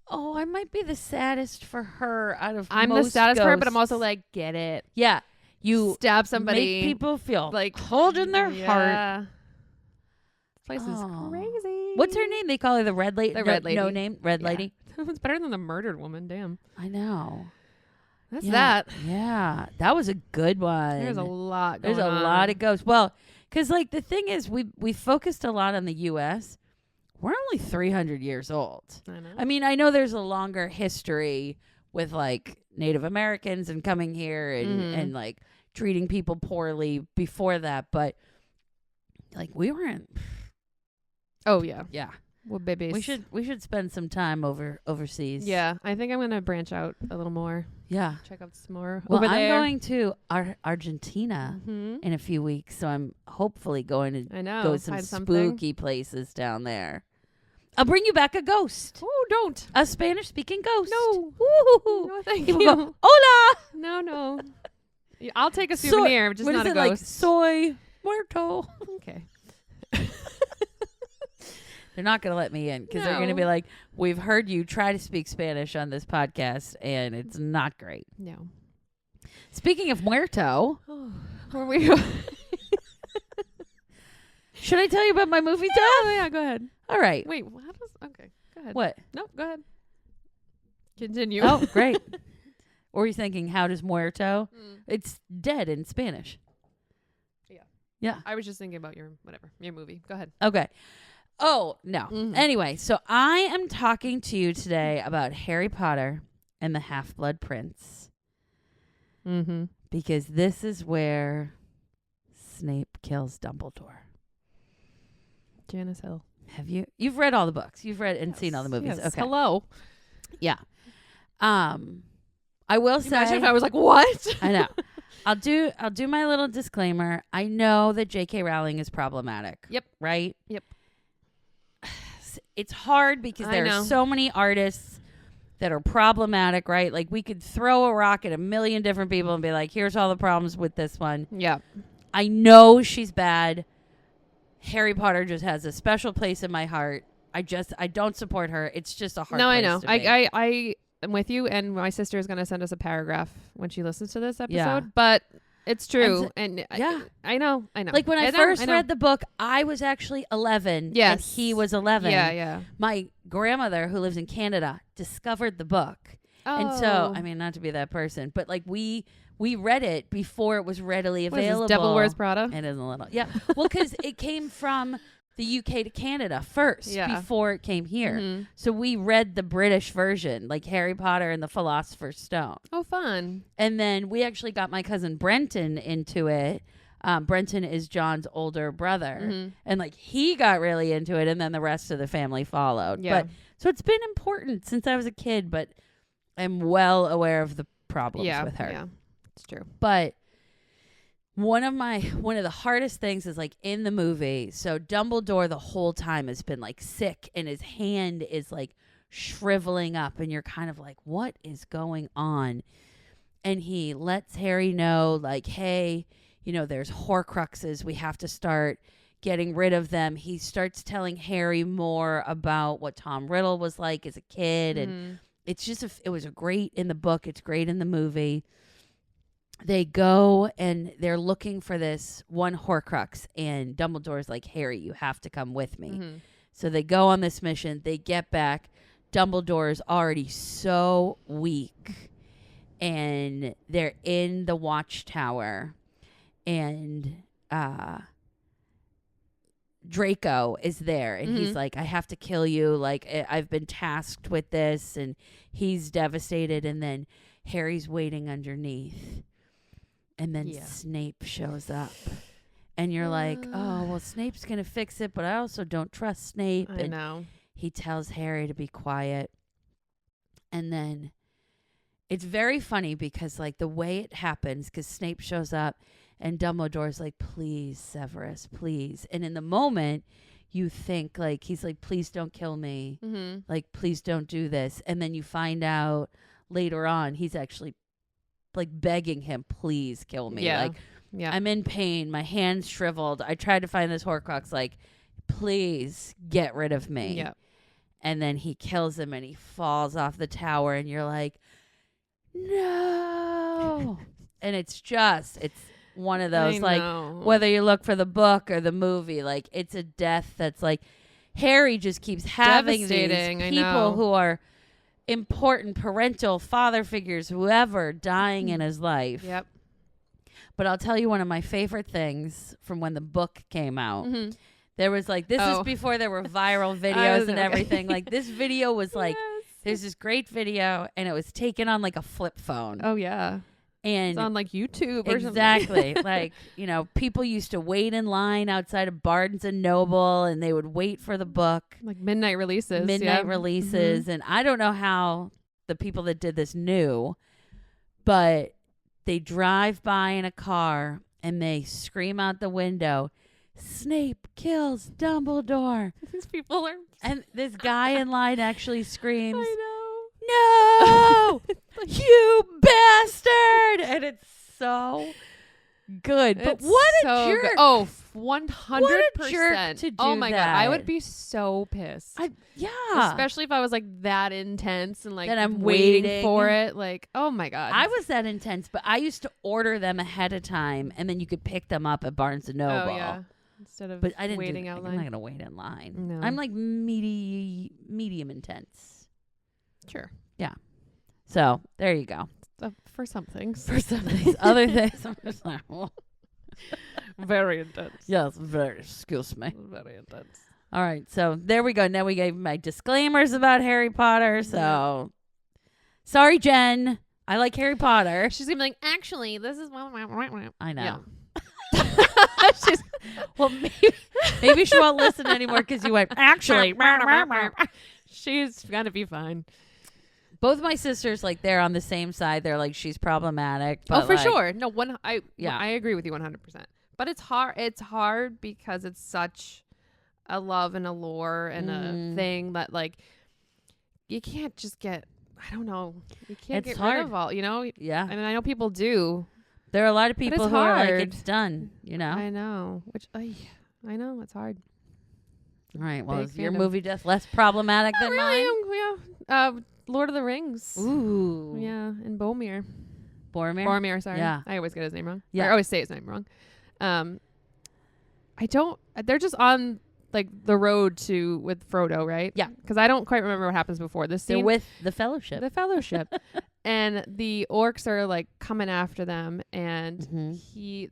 Speaker 2: Oh, I might be the saddest for her out of
Speaker 1: I'm
Speaker 2: most
Speaker 1: the saddest
Speaker 2: ghosts.
Speaker 1: for her, but I'm also like, get it.
Speaker 2: Yeah. You
Speaker 1: stab somebody.
Speaker 2: Make people feel
Speaker 1: like
Speaker 2: cold in their heart.
Speaker 1: This place is crazy.
Speaker 2: What's her name? They call her the Red Lady.
Speaker 1: The Red Lady.
Speaker 2: No name? Red Lady.
Speaker 1: It's better than the murdered woman. Damn.
Speaker 2: I know.
Speaker 1: That's that.
Speaker 2: Yeah. That was a good one.
Speaker 1: There's a lot going
Speaker 2: There's a
Speaker 1: on.
Speaker 2: lot of ghosts. Well, because like the thing is, we focused a lot on the U.S. We're only 300 years old.
Speaker 1: I know.
Speaker 2: I mean, I know there's a longer history with like Native Americans and coming here and like treating people poorly before that, but like we weren't.
Speaker 1: Oh yeah.
Speaker 2: Yeah.
Speaker 1: Well, babies.
Speaker 2: We should spend some time overseas.
Speaker 1: Yeah, I think I'm gonna branch out a little more.
Speaker 2: Yeah.
Speaker 1: Check out some more.
Speaker 2: Well,
Speaker 1: over
Speaker 2: I'm
Speaker 1: there.
Speaker 2: going to Argentina in a few weeks, so I'm hopefully going to go some spooky places down there. I'll bring you back a ghost.
Speaker 1: Oh, don't.
Speaker 2: A Spanish-speaking ghost.
Speaker 1: No.
Speaker 2: Woo-hoo-hoo.
Speaker 1: No, thank
Speaker 2: People
Speaker 1: you.
Speaker 2: go, hola.
Speaker 1: No. I'll take a souvenir, just
Speaker 2: what
Speaker 1: not
Speaker 2: is
Speaker 1: a
Speaker 2: it,
Speaker 1: ghost.
Speaker 2: like soy muerto?
Speaker 1: Okay.
Speaker 2: They're not going to let me in because they're going to be like, we've heard you try to speak Spanish on this podcast, and it's not great.
Speaker 1: No.
Speaker 2: Speaking of muerto,
Speaker 1: Where we?
Speaker 2: should I tell you about my movie death?
Speaker 1: Yeah, go ahead.
Speaker 2: All right.
Speaker 1: Wait, what was? Okay, go ahead.
Speaker 2: What?
Speaker 1: No, go ahead. Continue.
Speaker 2: Oh, great. Or were you thinking, how does muerto? It's dead in Spanish. Yeah.
Speaker 1: I was just thinking about your movie. Go ahead.
Speaker 2: Okay. Oh, no. Anyway, so I am talking to you today about Harry Potter and the Half-Blood Prince. Because this is where Snape kills Dumbledore.
Speaker 1: Janice Hill.
Speaker 2: You've read all the books. You've read and seen all the movies.
Speaker 1: Yes.
Speaker 2: Okay.
Speaker 1: Hello.
Speaker 2: Yeah. I will say,
Speaker 1: imagine if I was like, what?
Speaker 2: I know. I'll do my little disclaimer. I know that J.K. Rowling is problematic.
Speaker 1: Yep.
Speaker 2: Right?
Speaker 1: Yep.
Speaker 2: It's hard because there are so many artists that are problematic, right? Like we could throw a rock at a million different people and be like, here's all the problems with this one.
Speaker 1: Yeah.
Speaker 2: I know she's bad. Harry Potter just has a special place in my heart. I don't support her. It's just a hard
Speaker 1: No,
Speaker 2: place
Speaker 1: I know.
Speaker 2: to be.
Speaker 1: I'm with you, and my sister is going to send us a paragraph when she listens to this episode.
Speaker 2: Yeah.
Speaker 1: But it's true,
Speaker 2: yeah,
Speaker 1: I know.
Speaker 2: Like when I first read the book, I was actually 11.
Speaker 1: Yes,
Speaker 2: and he was 11.
Speaker 1: Yeah.
Speaker 2: My grandmother, who lives in Canada, discovered the book, and so I mean, not to be that person, but like we read it before it was readily available.
Speaker 1: What is this, Devil Wears Prada?
Speaker 2: It is a little, yeah. Well, because it came from the UK to Canada first before it came here. So we read the British version, like Harry Potter and the Philosopher's Stone.
Speaker 1: Oh, fun.
Speaker 2: And then we actually got my cousin Brenton into it. Brenton is John's older brother. And like he got really into it, and then the rest of the family followed.
Speaker 1: Yeah.
Speaker 2: But so it's been important since I was a kid, but I'm well aware of the problems with her.
Speaker 1: Yeah, it's true.
Speaker 2: But one of the hardest things is like in the movie. So Dumbledore the whole time has been like sick, and his hand is like shriveling up, and you're kind of like, what is going on? And he lets Harry know, like, hey, there's Horcruxes. We have to start getting rid of them. He starts telling Harry more about what Tom Riddle was like as a kid, and it's just it was great in the book. It's great in the movie. They go and they're looking for this one Horcrux, and Dumbledore's like, Harry, you have to come with me. So they go on this mission. They get back. Dumbledore is already so weak, and they're in the watchtower, and Draco is there, and he's like, I have to kill you. Like, I've been tasked with this, and he's devastated. And then Harry's waiting underneath. And then Snape shows up, and you're like, oh, well, Snape's going to fix it, but I also don't trust Snape.
Speaker 1: I know.
Speaker 2: He tells Harry to be quiet. And then it's very funny because, like, the way it happens, because Snape shows up, and Dumbledore's like, please, Severus, please. And in the moment, you think, like, he's like, please don't kill me. Like, please don't do this. And then you find out later on, he's actually like begging him, please kill me. Like, I'm in pain. My hand's shriveled. I tried to find this Horcrux. Like, please get rid of me.
Speaker 1: Yeah.
Speaker 2: And then he kills him, and he falls off the tower, and you're like, no. And it's one of those, like, whether you look for the book or the movie, like, it's a death that's like, Harry just keeps having these people who are important parental father figures, whoever, dying in his life.
Speaker 1: Yep.
Speaker 2: But I'll tell you one of my favorite things from when the book came out.
Speaker 1: Mm-hmm.
Speaker 2: There was like, this is before there were viral videos and everything. Like this video was like, there's this great video and it was taken on like a flip phone.
Speaker 1: Oh, yeah.
Speaker 2: And
Speaker 1: it's on like YouTube or
Speaker 2: exactly.
Speaker 1: something.
Speaker 2: Like, you know, people used to wait in line outside of Barnes and Noble and they would wait for the book.
Speaker 1: Like midnight releases.
Speaker 2: Mm-hmm. And I don't know how the people that did this knew, but they drive by in a car and they scream out the window, Snape kills Dumbledore.
Speaker 1: These people are...
Speaker 2: And this guy in line actually screams,
Speaker 1: I know.
Speaker 2: No! You bastard! And it's so good. But
Speaker 1: It's
Speaker 2: what a
Speaker 1: so
Speaker 2: jerk.
Speaker 1: good. Oh, 100%.
Speaker 2: What a jerk to do
Speaker 1: oh my God. I
Speaker 2: that.
Speaker 1: would be so pissed.
Speaker 2: Yeah.
Speaker 1: Especially if I was like that intense and like
Speaker 2: Then I'm
Speaker 1: waiting for it. Like, oh my God.
Speaker 2: I was that intense, but I used to order them ahead of time and then you could pick them up at Barnes and Noble.
Speaker 1: Oh, yeah. Instead of
Speaker 2: But I didn't
Speaker 1: waiting out
Speaker 2: I'm
Speaker 1: line.
Speaker 2: not going to wait in line.
Speaker 1: No.
Speaker 2: I'm like medium intense.
Speaker 1: Sure.
Speaker 2: Yeah. So there you go.
Speaker 1: For some things.
Speaker 2: For some things. Other things, I'm just like, well.
Speaker 1: Very intense.
Speaker 2: Yes, very. Excuse me.
Speaker 1: Very intense.
Speaker 2: All right. So there we go. Now we gave my disclaimers about Harry Potter. So sorry, Jen. I like Harry Potter.
Speaker 1: She's going to be like, actually, this is...
Speaker 2: I know.
Speaker 1: Yeah.
Speaker 2: She's, well, maybe she won't listen anymore because you went, actually.
Speaker 1: She's going to be fine.
Speaker 2: Both my sisters, like, they're on the same side. They're like, she's problematic. But
Speaker 1: for
Speaker 2: like,
Speaker 1: sure. No, I agree with you 100%. But it's hard. It's hard because it's such a love and a lore and a thing that, like, you can't just get, I don't know. You can't get rid of all, you know?
Speaker 2: Yeah.
Speaker 1: I mean, I know people do.
Speaker 2: There are a lot of people who are like, it's done, you know?
Speaker 1: I know. Which, I know, it's hard.
Speaker 2: All right. Well,
Speaker 1: Big
Speaker 2: is your
Speaker 1: fandom.
Speaker 2: movie just less problematic than mine?
Speaker 1: Yeah. Lord of the Rings.
Speaker 2: Ooh.
Speaker 1: Yeah, and Boromir.
Speaker 2: Boromir?
Speaker 1: Sorry.
Speaker 2: Yeah.
Speaker 1: I always get his name wrong.
Speaker 2: Yeah.
Speaker 1: I always say his name wrong. They're just on like the road with Frodo, right?
Speaker 2: Yeah.
Speaker 1: Because I don't quite remember what happens before this scene.
Speaker 2: They're with the Fellowship.
Speaker 1: The Fellowship. And the orcs are like coming after them, and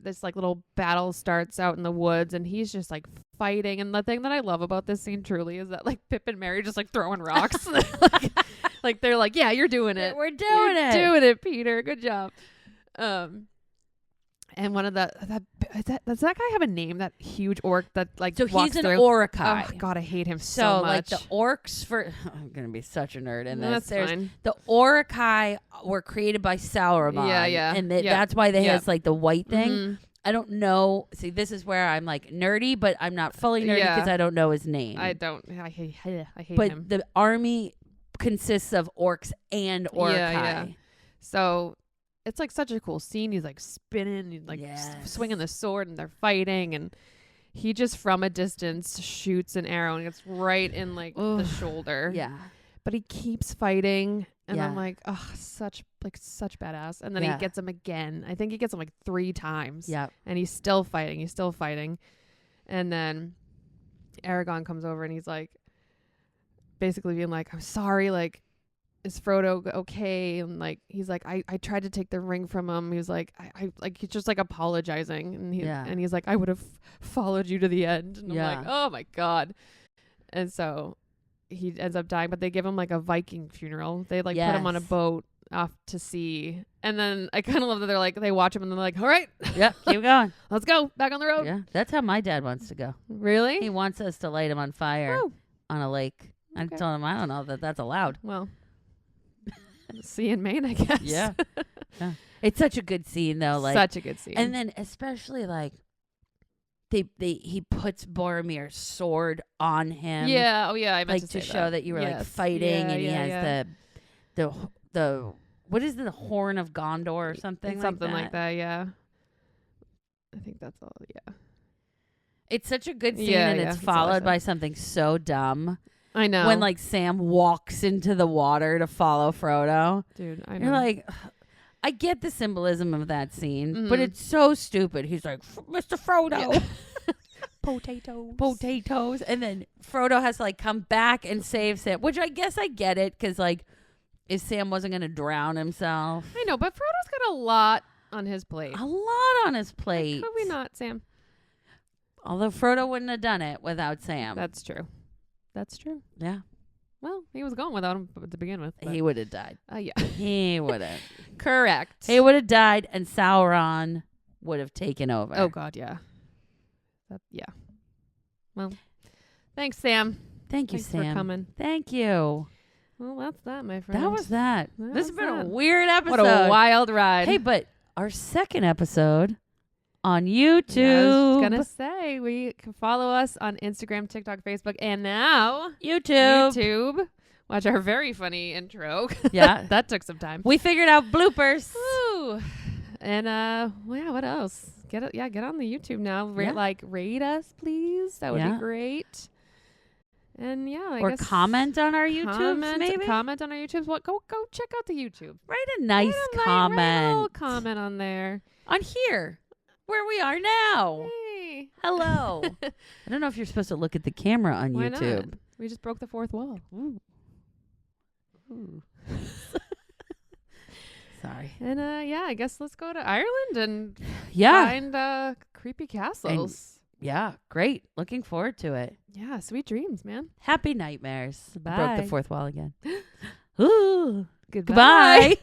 Speaker 1: this like little battle starts out in the woods, and he's just like fighting. And the thing that I love about this scene truly is that like Pip and Merry just like throwing rocks. like they're like, yeah, you're doing it.
Speaker 2: We're doing it.
Speaker 1: Doing it, Peter. Good job. And one of does that guy have a name? That huge orc that like
Speaker 2: so
Speaker 1: walks
Speaker 2: he's an
Speaker 1: through?
Speaker 2: Orakai.
Speaker 1: Oh God, I hate him so much.
Speaker 2: Like the orcs I'm gonna be such a nerd in this.
Speaker 1: That's fine.
Speaker 2: The Orakai were created by Sauron.
Speaker 1: Yeah.
Speaker 2: And that's why they has like the white thing.
Speaker 1: Mm-hmm.
Speaker 2: I don't know. See, this is where I'm like nerdy, but I'm not fully nerdy because I don't know his name.
Speaker 1: I hate
Speaker 2: but
Speaker 1: him.
Speaker 2: the army consists of orcs and Orakai.
Speaker 1: Yeah. So it's like such a cool scene. He's like spinning, he's like swinging the sword, and they're fighting, and he just from a distance shoots an arrow and it's right in like the shoulder.
Speaker 2: Yeah.
Speaker 1: But he keeps fighting, and I'm like, oh, such badass. And then he gets him again. I think he gets him like 3 times.
Speaker 2: Yeah.
Speaker 1: And he's still fighting. And then Aragorn comes over and he's like, basically being like, I'm sorry, like, is Frodo okay? And like, he's like, I tried to take the ring from him. He was like, I like, he's just like apologizing. And he's like, I would have followed you to the end. And I'm like, oh my God. And so he ends up dying, but they give him like a Viking funeral. They like put him on a boat off to sea. And then I kind of love that they're like, they watch him and they're like, all right,
Speaker 2: keep going.
Speaker 1: Let's go back on the road.
Speaker 2: Yeah. That's how my dad wants to go.
Speaker 1: Really?
Speaker 2: He wants us to light him on fire on a lake.
Speaker 1: Okay.
Speaker 2: I told him, I don't know that that's allowed.
Speaker 1: Well, sea in Maine, I guess.
Speaker 2: Yeah. It's such a good scene though. Like
Speaker 1: such a good scene.
Speaker 2: And then especially like he puts Boromir's sword on him.
Speaker 1: Yeah. Oh yeah. I meant
Speaker 2: like to show that you were like fighting, and he has the what is the horn of Gondor or something
Speaker 1: like that. Yeah. I think that's all. Yeah.
Speaker 2: It's such a good scene, and it's followed by something so dumb.
Speaker 1: I know.
Speaker 2: When like Sam walks into the water to follow Frodo.
Speaker 1: Dude, I know.
Speaker 2: You're like, I get the symbolism of that scene, but it's so stupid. He's like, Mr. Frodo.
Speaker 1: Yeah. Potatoes.
Speaker 2: And then Frodo has to like come back and save Sam, which I guess I get it because like if Sam wasn't going to drown himself.
Speaker 1: I know, but Frodo's got a lot on his plate.
Speaker 2: A lot on his plate.
Speaker 1: Could we not, Sam?
Speaker 2: Although Frodo wouldn't have done it without Sam.
Speaker 1: That's true. That's true.
Speaker 2: Yeah.
Speaker 1: Well, he was going without him to begin with.
Speaker 2: He would have died.
Speaker 1: Yeah.
Speaker 2: He would have.
Speaker 1: Correct.
Speaker 2: He would have died, and Sauron would have taken over.
Speaker 1: Oh, God, yeah. Yeah. Well, thanks, Sam.
Speaker 2: Thanks
Speaker 1: Sam. For coming.
Speaker 2: Thank you.
Speaker 1: Well, that's that, my friend.
Speaker 2: That was that. This has been a weird episode.
Speaker 1: What a wild ride.
Speaker 2: Hey, but our second episode on YouTube.
Speaker 1: Yeah, I was going to say, we can follow us on Instagram, TikTok, Facebook, and now YouTube. Watch our very funny intro.
Speaker 2: Yeah.
Speaker 1: That took some time.
Speaker 2: We figured out bloopers.
Speaker 1: Woo. And, what else? Get on the YouTube now. Rate us, please. That would be great. And I guess
Speaker 2: comment on our YouTube, maybe.
Speaker 1: Comment on our YouTubes. Go check out the YouTube.
Speaker 2: Write a nice comment.
Speaker 1: Write a little comment on there.
Speaker 2: On here, where we are now.
Speaker 1: Hey.
Speaker 2: Hello. I don't know if you're supposed to look at the camera on
Speaker 1: Why
Speaker 2: YouTube.
Speaker 1: Not? We just broke the fourth wall. Ooh.
Speaker 2: Sorry.
Speaker 1: And I guess let's go to Ireland and find creepy castles.
Speaker 2: Great. Looking forward to it.
Speaker 1: Yeah, sweet dreams, man.
Speaker 2: Happy nightmares.
Speaker 1: Bye.
Speaker 2: Broke the fourth wall again. Ooh.
Speaker 1: Goodbye.